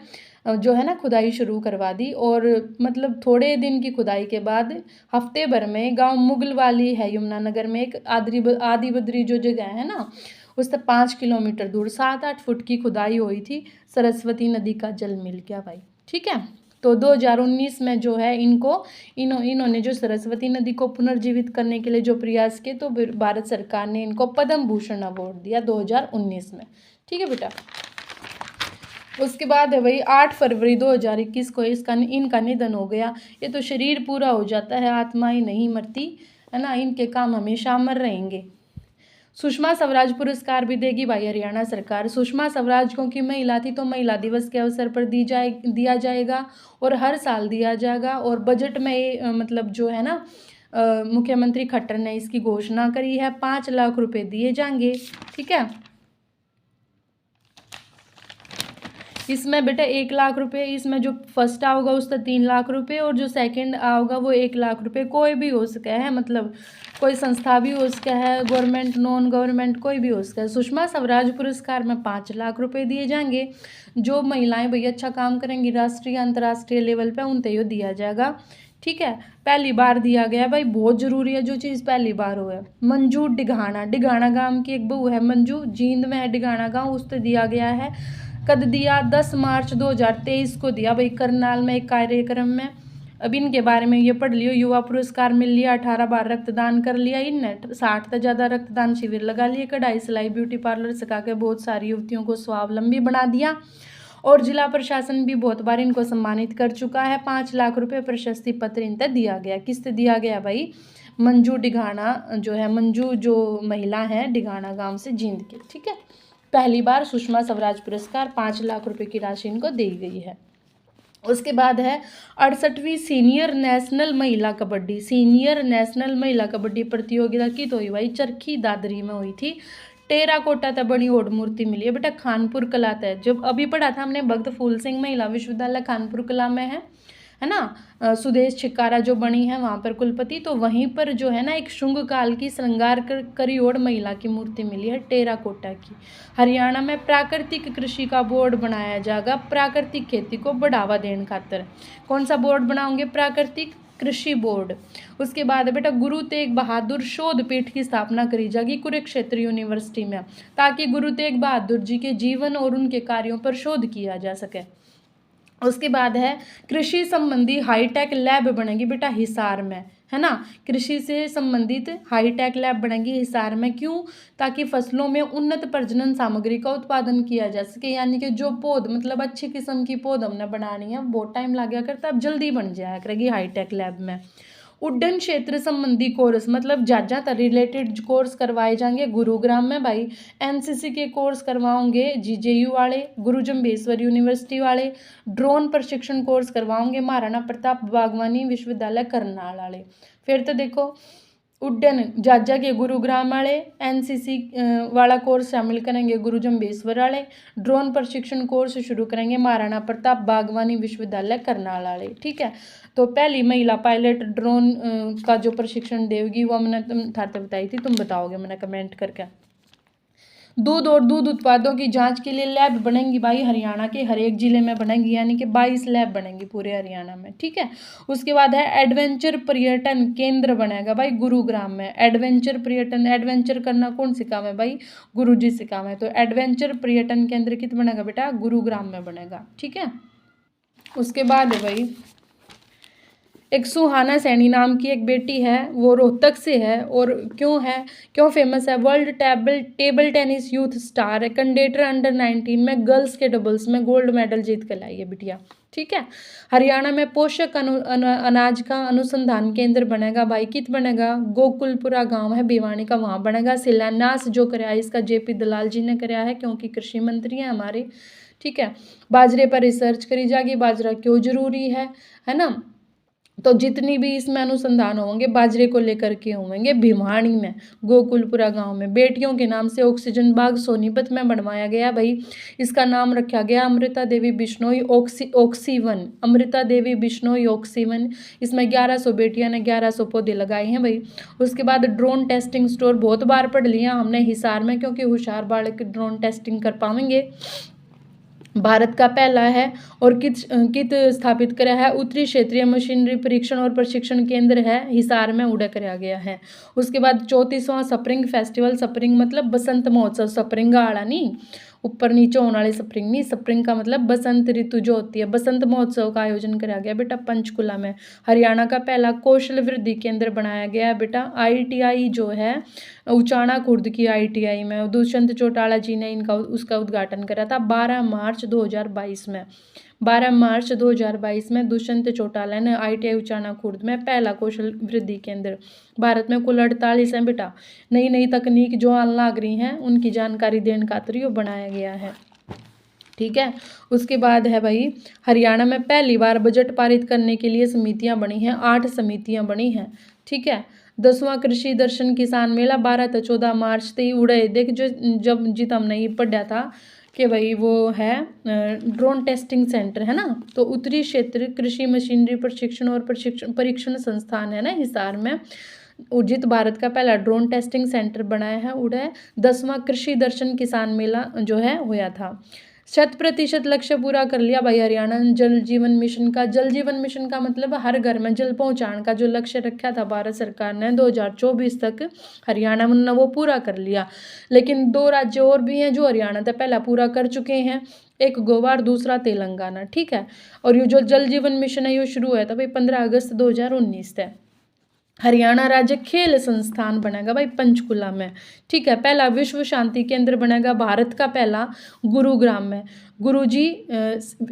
जो है ना खुदाई शुरू करवा दी। और मतलब थोड़े दिन की खुदाई के बाद हफ्ते भर में गांव मुगल वाली है यमुनानगर में, एक आदि बद्री जो जगह है ना, उससे 5 किलोमीटर दूर 7-8 फुट की खुदाई हुई थी, सरस्वती नदी का जल मिल गया भाई। ठीक है, तो 2019 में जो है इन्होंने जो सरस्वती नदी को पुनर्जीवित करने के लिए जो प्रयास किए, तो भारत सरकार ने इनको पद्म भूषण अवार्ड दिया 2019 में। ठीक है बेटा, उसके बाद है भाई 8 फरवरी 2021 को इनका निधन हो गया। ये तो शरीर पूरा हो जाता है, आत्मा ही नहीं मरती है ना, इनके काम हमेशा अमर रहेंगे। सुषमा स्वराज पुरस्कार भी देगी भाई हरियाणा सरकार। सुषमा स्वराज क्योंकि महिला थी तो महिला दिवस के अवसर पर दिया जाएगा और हर साल दिया जाएगा। और बजट में मतलब जो है ना मुख्यमंत्री खट्टर ने इसकी घोषणा करी है, 5 लाख रुपए दिए जाएंगे। ठीक है, इसमें बेटा 1 लाख रुपए, इसमें जो फर्स्ट आओगा उसका 3 लाख रुपए और जो सेकंड आओगा वो 1 लाख रुपए। कोई भी हो सके है, मतलब कोई संस्था भी हो सके है, गवर्नमेंट नॉन गवर्नमेंट कोई भी हो सके है। सुषमा स्वराज पुरस्कार में 5 लाख रुपए दिए जाएंगे। जो महिलाएं भैया अच्छा काम करेंगी राष्ट्रीय अंतर्राष्ट्रीय लेवल पे उन तय दिया जाएगा। ठीक है, पहली बार दिया गया भाई, बहुत जरूरी है जो चीज़ पहली बार हो है। मंजू डिघाना गांव की एक बहू है मंजू, जींद में है डिघाना गाँव, उससे दिया गया है। कद दिया 10 मार्च 2023 को दिया भाई करनाल में एक कार्यक्रम में। अब इनके बारे में ये पढ़ लियो, युवा पुरस्कार मिल लिया, 18 बार रक्तदान कर लिया इनने, 60 से ज़्यादा रक्तदान शिविर लगा लिए, कढ़ाई सिलाई ब्यूटी पार्लर सिखा के बहुत सारी युवतियों को स्वावलंबी बना दिया। और जिला प्रशासन भी बहुत बार इनको सम्मानित कर चुका है। 5 लाख रुपए प्रशस्ति पत्र इन तक दिया गया। किससे दिया गया भाई? मंजू डिघाना जो है, मंजू जो महिला है डिघाना गाँव से जींद के। ठीक है, पहली बार सुषमा स्वराज पुरस्कार 5 लाख रुपए की राशि इनको दी गई है। उसके बाद है 68वीं सीनियर नेशनल महिला कबड्डी प्रतियोगिता की तो हुई भाई चरखी दादरी में हुई थी। टेराकोटा तक बनी ओड मूर्ति मिली है बेटा खानपुर कला तक। जब अभी पढ़ा था हमने भगत फूल सिंह महिला विश्वविद्यालय कानपुर कला में है ना, सुदेश छिकारा जो बनी है वहाँ पर कुलपति, तो वहीं पर जो है ना एक शुंग काल की श्रृंगार करी ओड महिला की मूर्ति मिली है टेराकोटा की। हरियाणा में प्राकृतिक कृषि का बोर्ड बनाया जाएगा प्राकृतिक खेती को बढ़ावा देने खातिर। कौन सा बोर्ड बनाओगे? प्राकृतिक कृषि बोर्ड। उसके बाद बेटा गुरु तेग बहादुर शोध पीठ की स्थापना करी जाएगी कुरुक्षेत्र यूनिवर्सिटी में, ताकि गुरु तेग बहादुर जी के जीवन और उनके कार्यों पर शोध किया जा सके। उसके बाद है कृषि संबंधी हाईटेक लैब बनेगी बेटा हिसार में, है ना। कृषि से संबंधित हाईटेक लैब बनेगी हिसार में। क्यों? ताकि फसलों में उन्नत प्रजनन सामग्री का उत्पादन किया जा सके, यानी कि जो पौध मतलब अच्छी किस्म की पौध हमने बनानी है, बहुत टाइम लग गया करता, अब जल्दी बन जाया करेगी हाईटेक लैब में। उड्डयन क्षेत्र संबंधी कोर्स मतलब जहां तक रिलेटेड कोर्स करवाए जाएंगे गुरुग्राम में भाई। एनसीसी के कोर्स करवाओगे जीजेयू वाले, गुरु जम्भेश्वर यूनिवर्सिटी वाले। ड्रोन प्रशिक्षण कोर्स करवाओगे महाराणा प्रताप बागवानी विश्वविद्यालय करनाल वाले। फिर तो देखो उड्डयन जाजा के गुरुग्राम वाले, एनसीसी वाला कोर्स शामिल करेंगे गुरु जम्भेश्वर वाले। ड्रोन प्रशिक्षण कोर्स शुरू करेंगे महाराणा प्रताप बागवानी विश्वविद्यालय करनाल वाले। ठीक है, तो पहली महिला पायलट ड्रोन का जो प्रशिक्षण देगी वो मैंने तुम थाते बताई थी, तुम बताओगे मैंने कमेंट करके। दूध और दूध उत्पादों की जांच के लिए लैब बनेंगी भाई हरियाणा के हर एक जिले में बनेंगी, यानी कि 22 लैब बनेंगी पूरे हरियाणा में। ठीक है, उसके बाद है एडवेंचर पर्यटन केंद्र बनेगा भाई गुरुग्राम में। एडवेंचर पर्यटन, एडवेंचर करना कौन सिखावे भाई? गुरुजी सिखावे। तो एडवेंचर पर्यटन केंद्र कित बनेगा बेटा? गुरुग्राम में बनेगा। ठीक है, उसके बाद है भाई एक सुहाना सैनी नाम की एक बेटी है, वो रोहतक से है। और क्यों फेमस है? World table tennis youth star है। कंडेटर अंडर 19 में गर्ल्स के डबल्स में गोल्ड मेडल जीत कर लाई है बिटिया। ठीक है, हरियाणा में पोषक अनाज का अनुसंधान केंद्र बनेगा भाई। कित बनेगा? गोकुलपुरा गांव है भिवानी का, वहाँ बनेगा। शिलान्यास जो कराया इसका जेपी दलाल जी ने कराया है, क्योंकि कृषि मंत्री हैं हमारे। ठीक है, बाजरे पर रिसर्च करी जाएगी, बाजरा क्यों जरूरी है ना। तो जितनी भी इसमें अनुसंधान होंगे बाजरे को लेकर के होंगे भिवानी में गोकुलपुरा गांव में। बेटियों के नाम से ऑक्सीजन बाग सोनीपत में बनवाया गया भाई। इसका नाम रखा गया अमृता देवी बिश्नोई ऑक्सीवन। अमृता देवी बिश्नोई ऑक्सीवन। इसमें 1100 बेटियां ने 1100 पौधे लगाए हैं भाई। उसके बाद ड्रोन टेस्टिंग स्टोर बहुत बार पढ़ लिया हमने हिसार में, क्योंकि होशियार बालक ड्रोन टेस्टिंग कर पाएंगे। भारत का पहला है और कित स्थापित करा है? उत्तरी क्षेत्रीय मशीनरी परीक्षण और प्रशिक्षण केंद्र है हिसार में उड़ा कराया गया है। उसके बाद 34वां स्प्रिंग फेस्टिवल, स्प्रिंग मतलब बसंत महोत्सव, स्प्रिंग आला नहीं ऊपर नीचे होने वाली स्प्रिंग नहीं, स्प्रिंग का मतलब बसंत ऋतु जो होती है। बसंत महोत्सव का आयोजन कराया गया बेटा पंचकुला में। हरियाणा का पहला कौशल वृद्धि केंद्र बनाया गया है बेटा आईटीआई जो है उचाना खुर्द की आईटीआई में। दुष्यंत चौटाला जी ने उसका उद्घाटन करा था 12 मार्च 2022 में। 12 मार्च 2022 में दुष्यंत चौटाला ने आईटीआई उचाना खुर्द में पहला कौशल वृद्धि केंद्र। भारत में कुल 48 हैं बेटा। नई नई तकनीक जो आने लग रही हैं उनकी जानकारी देने खातिर यो बनाया गया है। ठीक है, उसके बाद है भाई हरियाणा में पहली बार बजट पारित करने के लिए समितियां बनी हैं, 8 समितियां बनी हैं। ठीक है, 10वां कृषि दर्शन किसान मेला 12 से 14 मार्च तक उड़े देख जो जब जीत हमने ये पढ़ा था कि भाई वो है ड्रोन टेस्टिंग सेंटर है ना। तो उत्तरी क्षेत्र कृषि मशीनरी प्रशिक्षण और परीक्षण संस्थान है ना हिसार में। उजित भारत का पहला ड्रोन टेस्टिंग सेंटर बनाया है उड़े। 10वां कृषि दर्शन किसान मेला जो है हुआ था। 100% लक्ष्य पूरा कर लिया भाई हरियाणा जल जीवन मिशन का। जल जीवन मिशन का मतलब हर घर में जल पहुंचाने का जो लक्ष्य रखा था भारत सरकार ने 2024 तक, हरियाणा ने वो पूरा कर लिया। लेकिन 2 राज्य और भी हैं जो हरियाणा से पहला पूरा कर चुके हैं, एक गोवा और दूसरा तेलंगाना। ठीक है, और ये जो जल जीवन मिशन है ये शुरू हुआ था भाई 15 अगस्त 2019 से। हरियाणा राज्य खेल संस्थान बनेगा भाई पंचकुला में। ठीक है, पहला विश्व शांति केंद्र बनेगा भारत का पहला गुरुग्राम में। गुरुजी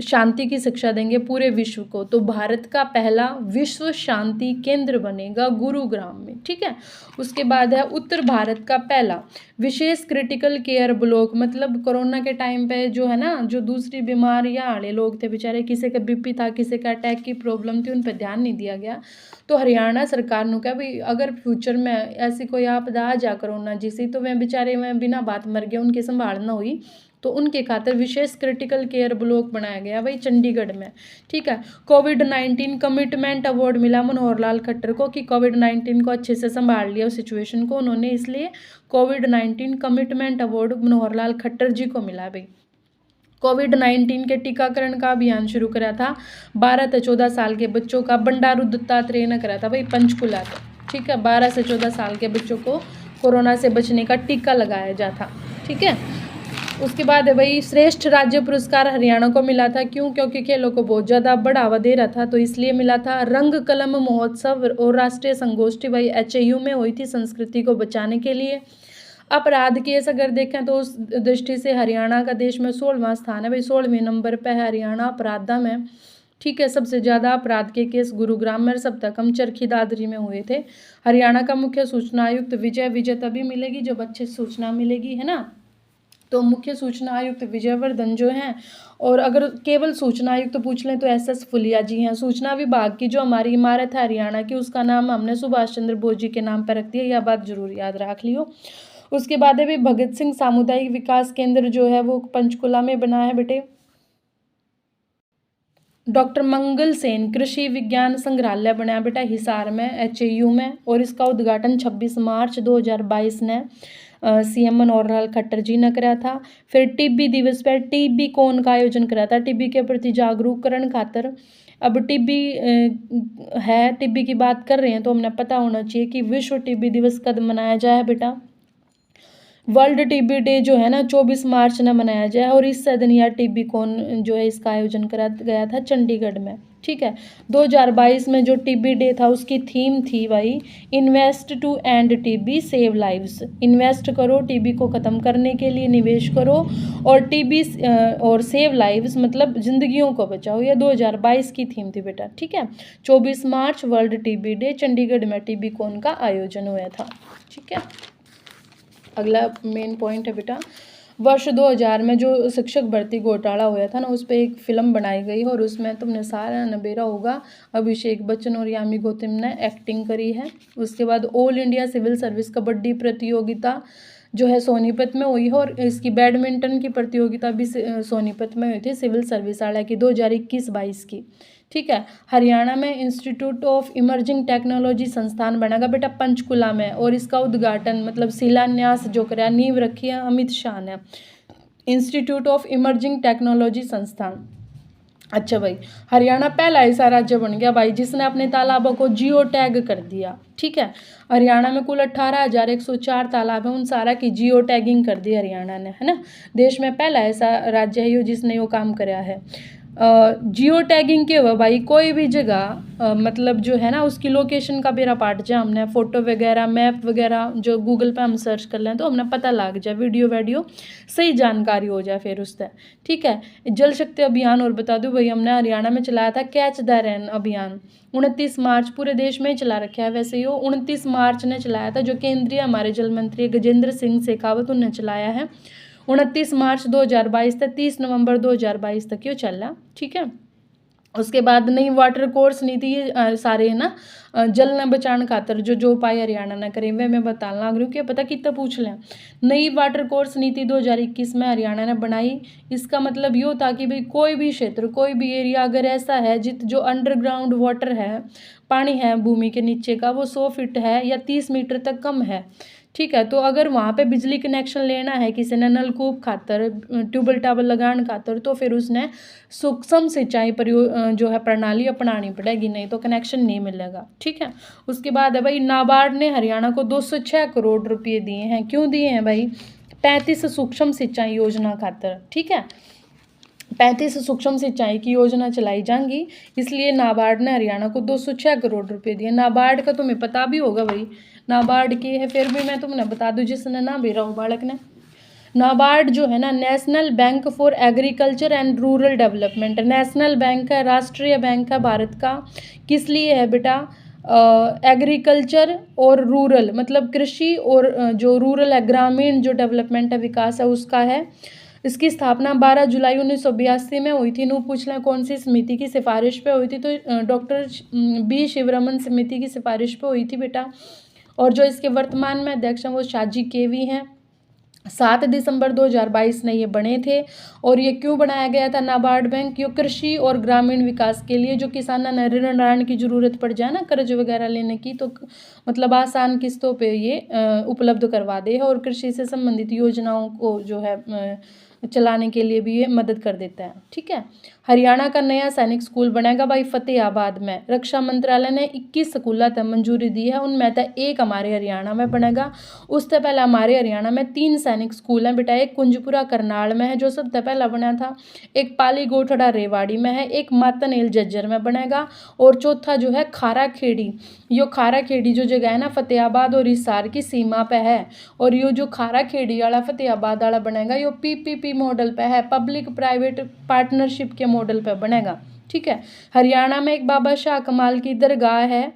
शांति की शिक्षा देंगे पूरे विश्व को, तो भारत का पहला विश्व शांति केंद्र बनेगा गुरुग्राम में, ठीक है। उसके बाद है उत्तर भारत का पहला विशेष क्रिटिकल केयर ब्लॉक, मतलब कोरोना के टाइम पे जो है ना, जो दूसरी बीमारियां वाले लोग थे बेचारे, किसी का बीपी था, किसी का अटैक की प्रॉब्लम थी, उन पर ध्यान नहीं दिया गया, तो हरियाणा सरकार ने कहा भाई अगर फ्यूचर में ऐसी कोई आपदा आ जा कोरोना जिसी, तो वह बेचारे वह बिना बात मर गए, उनकी संभाल ना हुई, तो उनके खातिर विशेष क्रिटिकल केयर ब्लॉक बनाया गया भाई चंडीगढ़ में, ठीक है। कोविड-19 कमिटमेंट अवार्ड मिला मनोहर लाल खट्टर को कि कोविड-19 को अच्छे से संभाल लिया उस सिचुएशन को उन्होंने, इसलिए कोविड-19 कमिटमेंट अवार्ड मनोहर लाल खट्टर जी को मिला भाई। कोविड-19 के टीकाकरण का अभियान शुरू करा था 12 से 14 साल के बच्चों का, बंडारू दत्तात्रेय ने करा था भाई पंचकुला का, ठीक है। 12 से 14 साल के बच्चों को कोरोना से बचने का टीका लगाया जाता, ठीक है। उसके बाद है भाई श्रेष्ठ राज्य पुरस्कार हरियाणा को मिला था, क्यों? क्योंकि खेलों को बहुत ज़्यादा बढ़ावा दे रहा था, तो इसलिए मिला था। रंग कलम महोत्सव और राष्ट्रीय संगोष्ठी भाई HAU में हुई थी संस्कृति को बचाने के लिए। अपराध केस अगर देखें तो उस दृष्टि से हरियाणा का देश में 16वां स्थान है भाई, 16वें नंबर पर है हरियाणा अपराधा में, ठीक है। सबसे ज़्यादा अपराध के केस गुरुग्राम में, सबसे कम चरखी दादरी में हुए थे। हरियाणा का मुख्य सूचना आयुक्त विजय तभी मिलेगी जब अच्छी सूचना मिलेगी, है ना। तो मुख्य सूचना आयुक्त विजयवर्धन जो हैं, और अगर केवल सूचना आयुक्त तो पूछ लें तो SS फुलिया जी हैं। सूचना विभाग की जो हमारी इमारत है हरियाणा की, उसका नाम हमने सुभाष चंद्र बोस जी के नाम पर रख दिया, यह बात जरूर याद रख लियो। उसके बाद है भी भगत सिंह सामुदायिक विकास केंद्र जो है वो पंचकुला में बना है बेटे। डॉक्टर मंगल सेन कृषि विज्ञान संग्रहालय बनाया बेटा हिसार में HAU में, और इसका उद्घाटन 26 मार्च 2022 ने CM मनोहर लाल खट्टर जी ने कराया था। फिर टीबी दिवस पर TB कौन का आयोजन कराया था, टीबी के प्रति जागरूकरण खातर। अब टीबी है, टीबी की बात कर रहे हैं तो हमें पता होना चाहिए कि विश्व टीबी दिवस कब मनाया जाए बेटा। वर्ल्ड टीबी डे जो है ना 24 मार्च न मनाया जाए, और इस दिन या टीबी कौन जो है इसका आयोजन करा गया था चंडीगढ़ में, ठीक है। 2022 में जो टीबी डे था उसकी थीम थी भाई invest to end TB save lives, invest करो टीबी को ख़त्म करने के लिए निवेश करो, और टीबी और सेव लाइव्स मतलब जिंदगियों को बचाओ, ये 2022 की थीम थी बेटा, ठीक है। 24 मार्च वर्ल्ड टीबी डे, चंडीगढ़ में टीबी कौन का आयोजन हुआ था, ठीक है। अगला मेन पॉइंट है बेटा, वर्ष 2000 में जो शिक्षक भर्ती घोटाला हुआ था ना, उस पर एक फिल्म बनाई गई और उसमें तुमने सारा नबेरा होगा, अभिषेक बच्चन और यामी गौतम ने एक्टिंग करी है। उसके बाद all India civil service kabaddi प्रतियोगिता जो है सोनीपत में हुई है, और इसकी बैडमिंटन की प्रतियोगिता भी सोनीपत में हुई थी सिविल सर्विस वाला की 2021-22 की, ठीक है। हरियाणा में इंस्टीट्यूट ऑफ इमर्जिंग टेक्नोलॉजी संस्थान बनेगा बेटा पंचकुला में, और इसका उद्घाटन मतलब शिलान्यास जो कराया, नींव रखी है अमित शाह ने, इंस्टीट्यूट ऑफ इमर्जिंग टेक्नोलॉजी संस्थान। अच्छा भाई, हरियाणा पहला ऐसा राज्य बन गया भाई जिसने अपने तालाबों को जियो टैग कर दिया, ठीक है। हरियाणा में कुल 18,104 तालाब हैं, उन सारा की जियो टैगिंग कर दी हरियाणा ने, है ना। देश में पहला ऐसा राज्य है जिसने वो काम कराया है। जियो टैगिंग के हुआ भाई कोई भी जगह मतलब जो है ना उसकी लोकेशन का बेरा पाट जाए, हमने फ़ोटो वगैरह मैप वगैरह जो गूगल पे हम सर्च कर लें तो हमने पता लग जाए, वीडियो सही जानकारी हो जाए फिर उससे, ठीक है। जल शक्ति अभियान और बता दूं भाई, हमने हरियाणा में चलाया था कैच द रेन अभियान, 29 मार्च पूरे देश में ही चला रखा है वैसे ही, 29 मार्च ने चलाया था, जो केंद्रीय हमारे जल मंत्री गजेंद्र सिंह शेखावत उन्होंने चलाया है। 29 मार्च 2022 तक 30 नवंबर 2022 तक ये चल रहा, ठीक है। उसके बाद नई वाटर कोर्स नीति, ये सारे है ना जल न बचाने खातर जो उपाय हरियाणा न करें वे मैं बताने लग रही हूँ, कि पता कितना पूछ लें। नई वाटर कोर्स नीति 2021 में हरियाणा ने बनाई, इसका मतलब ये था कि भाई कोई भी क्षेत्र कोई भी एरिया अगर ऐसा है जो अंडरग्राउंड वाटर है, पानी है भूमि के नीचे का, वो 100 फीट है या 30 मीटर तक कम है, ठीक है। तो अगर वहाँ पे बिजली कनेक्शन लेना है किसी ने नलकूप खातर ट्यूबवेल टाबल लगाने खातर, तो फिर उसने सूक्ष्म सिंचाई जो है प्रणाली अपनानी पड़ेगी, नहीं तो कनेक्शन नहीं मिलेगा, ठीक है। उसके बाद है भाई नाबार्ड ने हरियाणा को 206 करोड़ रुपये दिए हैं, क्यों दिए हैं भाई? 35 सूक्ष्म सिंचाई योजना खातर, ठीक है। 35 सूक्ष्म सिंचाई की योजना चलाई जाएंगी, इसलिए नाबार्ड ने हरियाणा को 206 करोड़ रुपए दिए। नाबार्ड का तुम्हें पता भी होगा भाई, नाबार्ड की है, फिर भी मैं तुम्हें बता दूं जिसने ना भी रहा हो बालक ने। नाबार्ड जो है ना, national bank for agriculture and rural development, national bank है, राष्ट्रीय बैंक है भारत का। किस लिए है बेटा? एग्रीकल्चर और रूरल, मतलब कृषि और जो रूरल है, ग्रामीण जो डेवलपमेंट है, विकास है, उसका है। इसकी स्थापना 12 जुलाई 1982 में हुई थी। नू पूछ लें कौन सी समिति की सिफारिश पे हुई थी, तो डॉक्टर बी शिवरमन समिति की सिफारिश पे हुई थी बेटा। और जो इसके वर्तमान में अध्यक्ष हैं वो शाजी केवी हैं। 7 दिसंबर 2022 में ये बने थे। और ये क्यों बनाया गया था नाबार्ड बैंक? ये कृषि और ग्रामीण विकास के लिए, जो किसानों ने ऋण की जरूरत पड़ जाए ना, कर्ज वगैरह लेने की, तो मतलब आसान किस्तों पे ये उपलब्ध करवा दे है। और कृषि से संबंधित योजनाओं को जो है चलाने के लिए भी ये मदद कर देता है। ठीक है। हरियाणा का नया सैनिक स्कूल बनेगा भाई फतेहाबाद में। रक्षा मंत्रालय ने 21 स्कूलों तक मंजूरी दी है, उनमें से एक हमारे हरियाणा में बनेगा। उससे पहले हमारे हरियाणा में 3 सैनिक स्कूल हैं बेटा। एक कुंजपुरा करनाल में है जो सबसे पहला बना था, एक पाली गोठड़ा रेवाड़ी में है, एक मातनएल झज्जर में बनेगा, और चौथा जो है खारा खेड़ी। यो खारा खेड़ी जो जगह है ना, फतेहाबाद और हिसार की सीमा पे है। और यो जो खारा खेड़ी वाला फतेहाबाद वाला बनेगा, यो पीपीपी मॉडल पे है, पब्लिक प्राइवेट पार्टनरशिप के मॉडल पे बनेगा। ठीक है। हरियाणा में एक बाबा शाह कमाल की दरगाह है,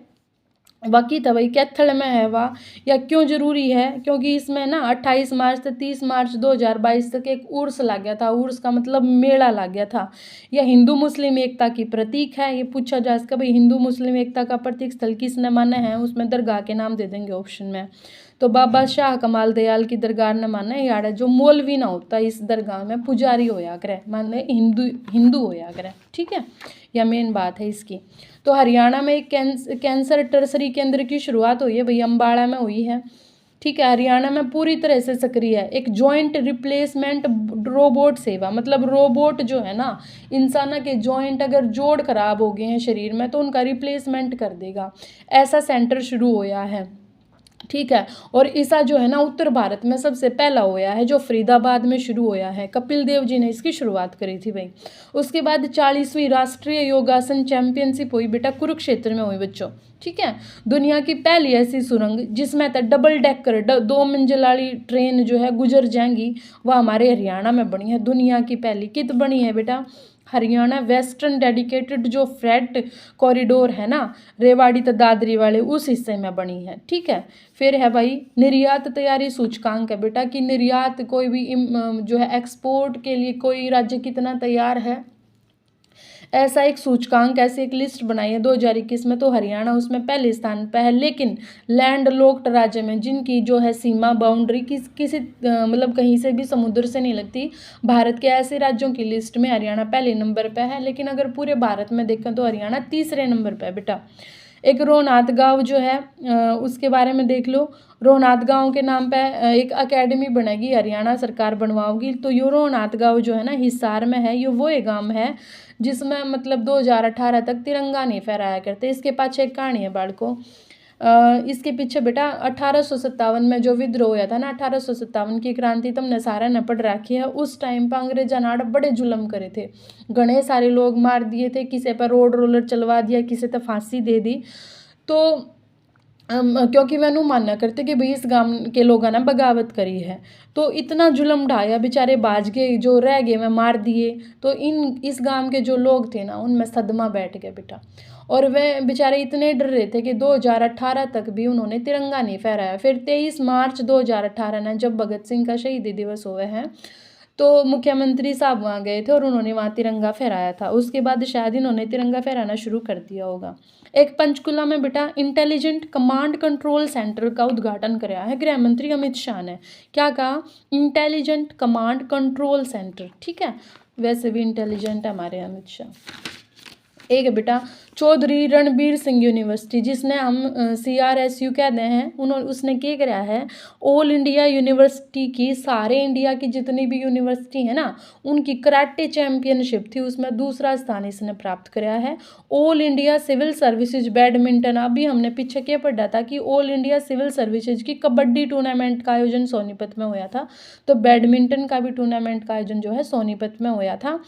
बाकी था भाई कैथल में है वह। या क्यों जरूरी है? क्योंकि इसमें ना 28 मार्च से 30 मार्च 2022 तक एक उर्स लग गया था। उर्स का मतलब मेला लग गया था। यह हिंदू मुस्लिम एकता की प्रतीक है। ये पूछा जा सकता भाई हिंदू मुस्लिम एकता का प्रतीक स्थल किसने माना है? उसमें दरगाह के नाम दे देंगे ऑप्शन में। तो बाबा शाह कमाल दयाल की दरगाह ने माना है यार, जो मौलवी ना होता इस दरगाह में पुजारी होया करे, माने हिंदू होया करे। ठीक है, यह मेन बात है इसकी। तो हरियाणा में एक कैंसर टर्सरी केंद्र की शुरुआत हुई है भाई, अम्बाड़ा में हुई है। ठीक है। हरियाणा में पूरी तरह से सक्रिय है एक जॉइंट रिप्लेसमेंट रोबोट सेवा, मतलब रोबोट जो है ना, इंसान के जॉइंट अगर जोड़ खराब हो गए हैं शरीर में तो उनका रिप्लेसमेंट कर देगा, ऐसा सेंटर शुरू होया है। ठीक है। और ऐसा जो है ना उत्तर भारत में सबसे पहला होया है, जो फरीदाबाद में शुरू होया है। कपिल देव जी ने इसकी शुरुआत करी थी भाई। उसके बाद 40वीं राष्ट्रीय योगासन चैंपियनशिप हुई बेटा, कुरुक्षेत्र में हुई बच्चों। ठीक है। दुनिया की पहली ऐसी सुरंग जिसमें तो डबल डेकर 2 मंजिल वाली ट्रेन जो है गुजर जाएंगी, वह हमारे हरियाणा में बनी है। दुनिया की पहली कित बनी है बेटा? हरियाणा वेस्टर्न डेडिकेटेड जो फ्रेट कॉरिडोर है ना, रेवाड़ी तो दादरी वाले, उस हिस्से में बनी है। ठीक है। फिर है भाई निर्यात तैयारी सूचकांक है बेटा, कि निर्यात कोई भी जो है एक्सपोर्ट के लिए कोई राज्य कितना तैयार है, ऐसा एक सूचकांक, ऐसी एक लिस्ट बनाई है 2021 में। तो हरियाणा उसमें पहले स्थान पर है। लेकिन लैंड लॉक्ड राज्य में जिनकी जो है सीमा बाउंड्री किसी मतलब कहीं से भी समुद्र से नहीं लगती, भारत के ऐसे राज्यों की लिस्ट में हरियाणा पहले नंबर पर है। लेकिन अगर पूरे भारत में देखें तो हरियाणा तीसरे नंबर पर है बेटा। एक रोहनाथ गांव जो है उसके बारे में देख लो। रोहनाथ गांव के नाम पे एक एकेडमी बनेगी, हरियाणा सरकार बनवाओगी। तो यो रोहनाथ गांव जो है ना हिसार में है, यो वो एक गांव है जिसमें मतलब 2018 तक तिरंगा नहीं फहराया करते। इसके पाछे एक कहानी है बाળકો। इसके पीछे बेटा 1857 में जो विद्रोह हुआ था ना, 1857 की क्रांति तुमने सारा ने पढ़ रखी है। उस टाइम पर अंग्रेजा नाड़ बड़े जुल्म करे थे, घने सारे लोग मार दिए थे, किसी पर रोड रोलर चलवा दिया, किसी तो फांसी दे दी। तो क्योंकि मैं नू मानना करते कि भाई इस गांव के लोगों ने बगावत करी है, तो इतना जुल्म ढाया, बेचारे बाज गए, जो रह गए मैं मार दिए। तो इस गांव के जो लोग थे ना उनमें सदमा बैठ गया बेटा। और वे बेचारे इतने डर रहे थे कि 2018 तक भी उन्होंने तिरंगा नहीं फहराया। फिर 23 मार्च 2018 ने जब भगत सिंह का शहीदी दिवस हुए हैं, तो मुख्यमंत्री साहब वहाँ गए थे और उन्होंने वहाँ तिरंगा फहराया था। उसके बाद शायद इन्होंने तिरंगा फहराना शुरू कर दिया होगा। एक पंचकुला में बेटा इंटेलिजेंट कमांड कंट्रोल सेंटर का उद्घाटन कराया है गृह मंत्री अमित शाह ने। क्या कहा? Intelligent command control centre. ठीक है, वैसे भी इंटेलिजेंट है हमारे अमित शाह। एक है बेटा चौधरी रणबीर सिंह यूनिवर्सिटी, जिसने हम CRSU कहते हैं, उसने क्या कराया है, ऑल इंडिया यूनिवर्सिटी की, सारे इंडिया की जितनी भी यूनिवर्सिटी है ना उनकी कराटे चैंपियनशिप थी, उसमें दूसरा स्थान इसने प्राप्त कराया है। All India civil services badminton, अभी हमने पीछे क्या पढ़ा था कि ऑल इंडिया सिविल सर्विसेज की कबड्डी टूर्नामेंट का आयोजन सोनीपत में हुआ था, तो बैडमिंटन का भी टूर्नामेंट का आयोजन जो है सोनीपत में हुआ था।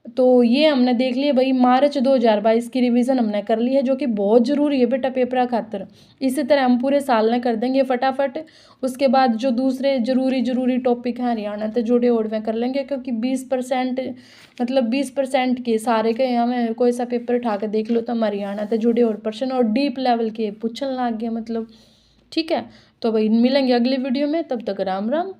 तो ये हमने देख लिया भाई, मार्च 2022 की रिवीजन हमने कर ली है, जो कि बहुत ज़रूरी है बेटा पेपर खातर। इसी तरह हम पूरे साल में कर देंगे फटाफट। उसके बाद जो दूसरे जरूरी टॉपिक हैं हरियाणा से जुड़े और वे कर लेंगे, क्योंकि 20% मतलब 20% के सारे के हमें कोई सा पेपर उठा के देख लो तो हम हरियाणा से जुड़े और पर्सन और डीप लेवल के पूछने लग गए मतलब। ठीक है, तो भाई मिलेंगे अगले वीडियो में, तब तक राम राम।